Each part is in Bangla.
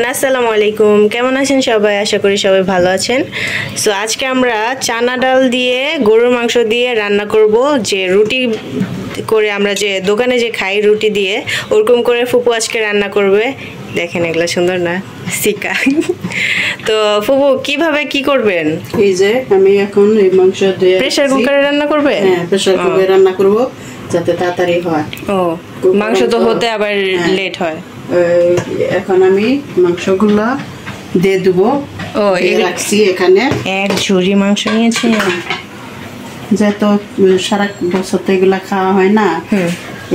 আসসালামু আলাইকুম, কেমন আছেন সবাই? আশা করি সবাই ভালো আছেন। সো আজকে আমরা চানা ডাল দিয়ে গরুর মাংস দিয়ে রান্না করব, যে রুটি করে আমরা যে দোকানে যে খাই রুটি দিয়ে, ওরকম করে ফুপু আজকে রান্না করবে। দেখেন এগুলা সুন্দর না? সিকা। তো ফুপু কিভাবে কি করবেন? এই যে আমি এখন এই মাংস দিয়ে প্রেসার কুকারে রান্না করবে? হ্যাঁ, প্রেসার কুকারে রান্না করব যাতে তাড়াতাড়ি হয়। ও, মাংস তো হতে আবার লেট হয়। এখন আমি মাংসগুলো দিয়ে দেব। ও রাখছি এখানে এক ঝুড়ি মাংস নিয়েছি, যেহেতু সারা বছর তো এগুলা খাওয়া হয় না,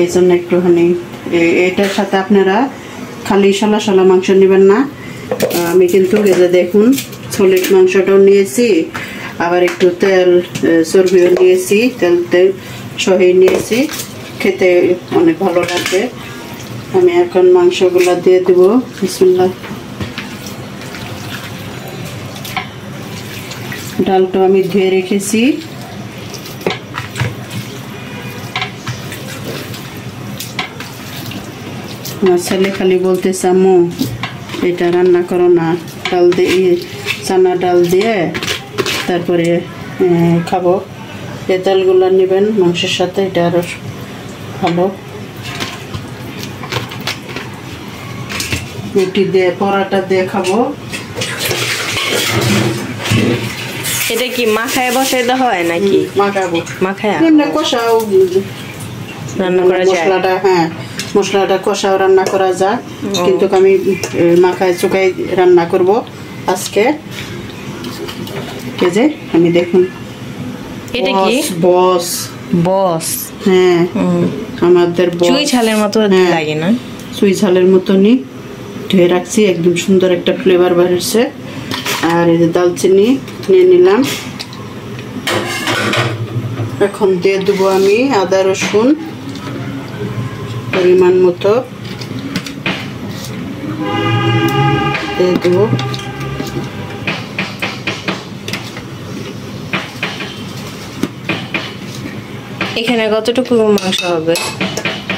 এই জন্য একটুখানি এটার সাথে আপনারা খালি সলা সলা মাংস নেবেন না। আমি কিন্তু দেখুন সলিড মাংসটাও নিয়েছি, আবার একটু তেল চর্বিও নিয়েছি, তেল সহি নিয়েছি, খেতে অনেক ভালো লাগে। আমি এখন মাংসগুলো দিয়ে দেবো। বিসমিল্লাহ। ডালটা আমি ধুয়ে রেখেছি। আমার ছেলে খালি বলতেছে আম্মু এটা রান্না করো না, ডাল দিয়ে চানা ডাল দিয়ে তারপরে খাবো। এই ডালগুলো নেবেন মাংসের সাথে, এটা আরো ভালো। রুটি দিয়ে পরাটা দিয়ে খাবো। এটা কি মাখায় বসাইতে হয় নাকি? মাখাবো, মাখায় এমনি কষাও রান্না করা যায়। মশলাটা মশলাটা কষাও রান্না করা যায়, কিন্তু আমি মাখায় চুকাই রান্না করব আজকে। যে আমি দেখুন এটা কি বস বস? হ্যাঁ, আমাদের চুই ঝালের মতো লাগে না? চুই ঝালের মতনই ধুয়ে রাখছি, একদম সুন্দর একটা ফ্লেভার বেরোচ্ছে। আর এই যে দালচিনি নিয়ে নিলাম। এখন দিয়ে দেবো আমি আদা রসুন পরিমাণ মতো দিয়ে দেবো। এখানে কতটুকু মাংস হবে?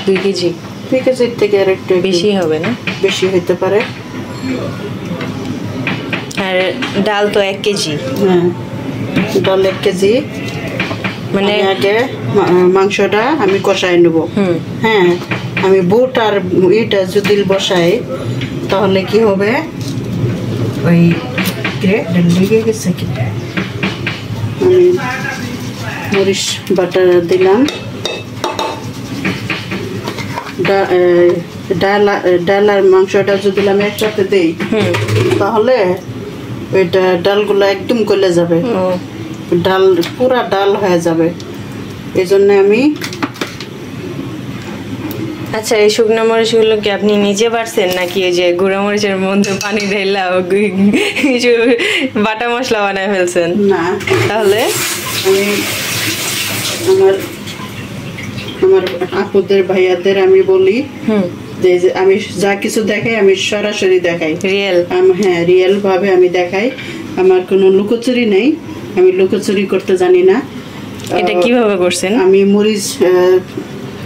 2 কেজি? 2 কেজির থেকে আর একটু বেশি হবে না? বেশি হইতে পারে। আর ডাল তো 1 কেজি। হ্যাঁ, ডাল 1 কেজি। মানে আগে মাংসটা আমি কষাই নেব। হ্যাঁ, আমি বুট আর ইটা যদি বসাই তাহলে কি হবে, ওই লেগে গেছে কি, আমি মরিচ বাটা দিলাম। ডাল আর মাংসটা যদি আমি একসাথে দিই তাহলে ওইটা ডালগুলো একদম গলে যাবে, ডাল পুরা ডাল হয়ে যাবে। এই জন্য আমি আচ্ছা, এই শুকনো মরিচগুলো কি আপনি নিজে বাড়ছেন নাকি এই যে গুঁড়া মরিচের মধ্যে পানি ঢেলা বাটা মশলা বানায় ফেলছেন? না, তাহলে আমি আমার আপুদের ভাইয়াদের আমি বলি যে আমি যা কিছু দেখাই আমি সরাসরি দেখাই, রিয়েল। হ্যাঁ, রিয়েল ভাবে আমি দেখাই, আমার কোনো লুকোচুরি নেই, আমি লুকোচুরি করতে জানি না। এটা কিভাবে করছেন? আমি মরিচ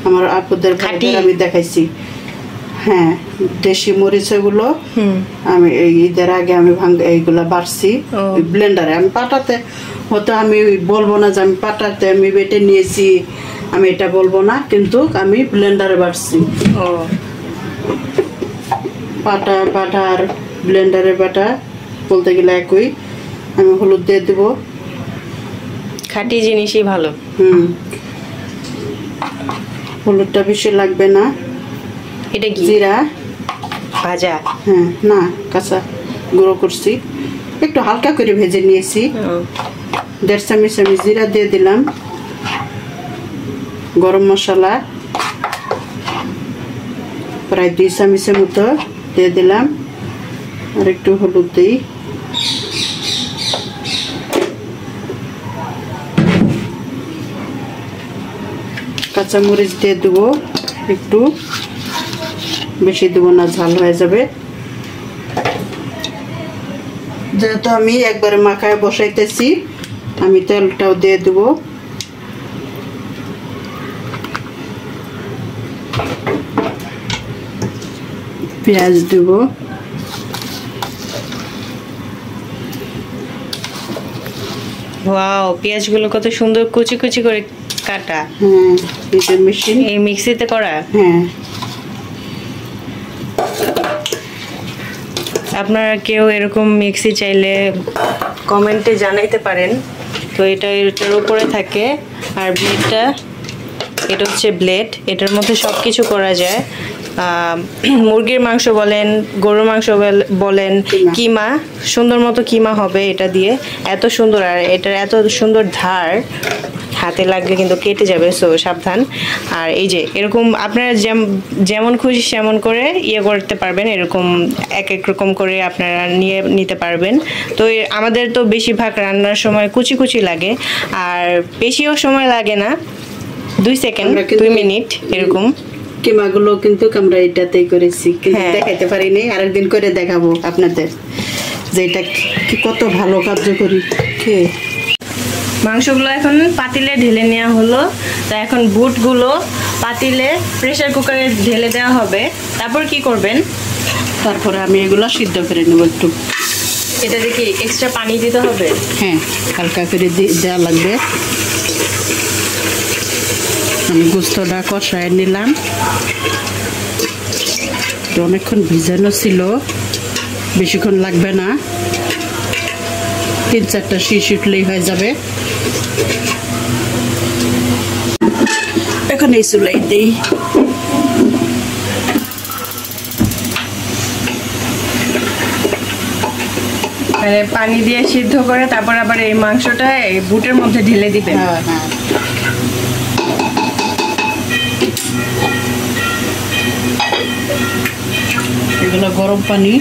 আমার আপুদের ভাইয়াদের আমি দেখাইছি। হ্যাঁ, দেশি মরিচ এগুলো আমি ঈদের আগে আমি এইগুলা বাড়ছি ব্লেন্ডারে। আমি পাটাতে হয়তো আমি বলবো না যে আমি পাটাতে আমি বেটে নিয়েছি, আমি এটা বলবো না, কিন্তু আমি ব্লেন্ডারে বাড়ছি। পাটা আর ব্লেন্ডারে বাটা বলতে গেলে একই। আমি হলুদ দিয়ে দেবো, খাঁটি জিনিসই ভালো। হলুদটা বেশি লাগবে না। এটা কি জিরা ভাজা? হ্যাঁ, না, কাঁচা গুঁড়ো করছি, একটু হালকা করে ভেজে নিয়েছি। 1.5 চামচ আমি জিরা দিয়ে দিলাম। গরম মশলা প্রায় 2 চামচের মতো দিয়ে দিলাম, আর একটু হলুদ দিই। কাঁচামরিচ দিয়ে দেবো, একটু বেশি দেবো না, ঝাল হয়ে যাবে। যেহেতু আমি একবারে মাখায় বসাইতেছি, আমি তেলটাও দিয়ে দেবো। পেঁয়াজ দেব, ওয়াও, পেঁয়াজগুলো কত সুন্দর কুচি কুচি করে কাটা। হ্যাঁ, এটা মেশিন, এই মিক্সিতে করা। হ্যাঁ। আপনারা কেউ এরকম মিক্সি চাইলে কমেন্টে জানাইতে পারেন। তো এটার উপরে থাকে, আর ব্লেডটা, এটা হচ্ছে ব্লেড, এটার মধ্যে সব কিছু করা যায়। মুরগির মাংস বলেন, গরুর মাংস বলেন, কিমা, সুন্দর মতো কিমা হবে এটা দিয়ে। এত সুন্দর, আর এটার এত সুন্দর ধার, হাতে লাগলে কিন্তু কেটে যাবে, সো সাবধান। আর এই যে এরকম আপনারা যেমন খুশি সেমন করে ইয়ে করতে পারবেন, এরকম এক এক রকম করে আপনারা নিতে পারবেন। তো আমাদের তো বেশিরভাগ রান্নার সময় কুচি কুচি লাগে, আর বেশিও সময় লাগে না, 2 সেকেন্ড 2 মিনিট এরকম। কিমাগুলো কিন্তু আমরা এটাতেই করেছি, কিন্তু দেখাইতে পারিনি, আরেকদিন করে দেখাবো আপনাদের যে এটা কি কত ভালো কার্যকরী। মাংসগুলো এখন পাতিলে ঢেলে নেওয়া হলো। তা এখন বুটগুলো পাতিলে প্রেসার কুকারে ঢেলে দেওয়া হবে। তারপর কি করবেন? তারপরে আমি এগুলো সিদ্ধ করে নেব একটু। এটা দেখি এক্সট্রা পানি দিতে হবে? হ্যাঁ, হালকা করে দেওয়া লাগবে। আমি গোস্তটা কষায় নিলাম, অনেকক্ষণ ভিজানো ছিল, বেশিক্ষণ লাগবে না, 3-4টা শীষ উঠলেই হয়ে যাবে। এখন এই চুলাই দিই। পানি দিয়ে সিদ্ধ করে তারপর আবার এই মাংসটা এই বুটের মধ্যে ঢেলে দিবেন। হ্যাঁ, হ্যাঁ। এগুলো গরম পানি,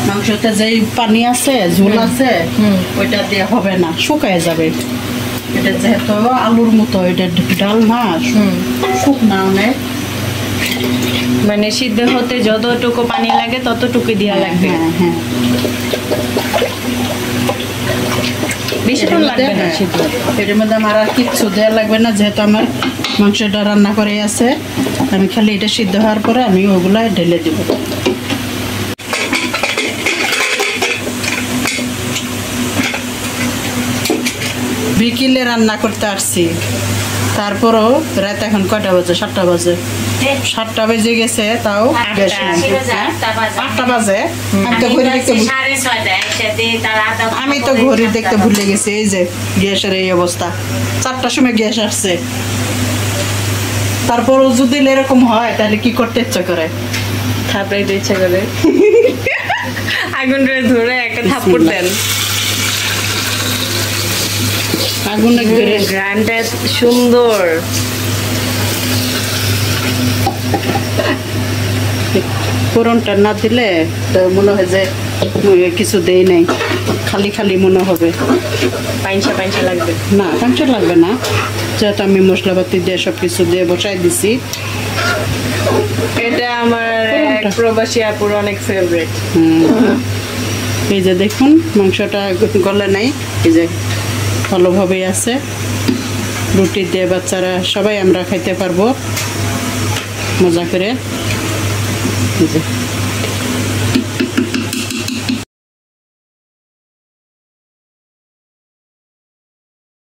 মাংসতে যেই পানি আছে, ঝোল আছে, ওইটা দিয়ে হবে না, শুকায় যাবে। এটা যেহেতু আলুর মতো, এটা ডাল না, শুকনা অনেক, মানে সিদ্ধ হতে যতটুকু পানি লাগে ততটুকু দেওয়া লাগবে। হ্যাঁ, হ্যাঁ। বেশিক্ষণ লাগবে না সিদ্ধ। এর মধ্যে আমার আর কিচ্ছু দেওয়া লাগবে না, যেহেতু আমার মাংসটা রান্না করে আছে। আমি খালি এটা সিদ্ধ হওয়ার পরে আমি ওগুলা ঢেলে দেব। বিকেলে রান্না করতে আসছি, তারপরও রাত এখন কয়টা বাজে? 7টা বাজে। 7টা বেজে গেছে, তাও গ্যাস নাই। 8টা বাজে। আমি তো ঘড়ি দেখতে ভুলে গেছি। এই যে গ্যাসের এই অবস্থা, 4টার সময় গ্যাস আসছে। তারপরও যদি এরকম হয় তাহলে কি করতে ইচ্ছা করে? থাপড়াইতে ইচ্ছা করে। আগুনটা ধরে একটা থাপ্পড় দেন। আগুনে গ্রানটা সুন্দর। ফোড়নটা না দিলে তো মনে হয় যে কিছু দেই নাই, খালি খালি মনে হবে। পাইনসা পাইনসা লাগবে না, পাইনসা লাগবে না, যেহেতু আমি মশলাপাতি দিয়ে সব কিছু দিয়ে বসাই দিছি। এটা আমার এক প্রবাসী আপুর অনেক ফেভারিট। এই যে দেখুন, মাংসটা গলে নাই, এই যে ভালোভাবেই আছে। রুটি দিয়ে বাচ্চারা সবাই আমরা খাইতে পারবো মজা করে। এই যে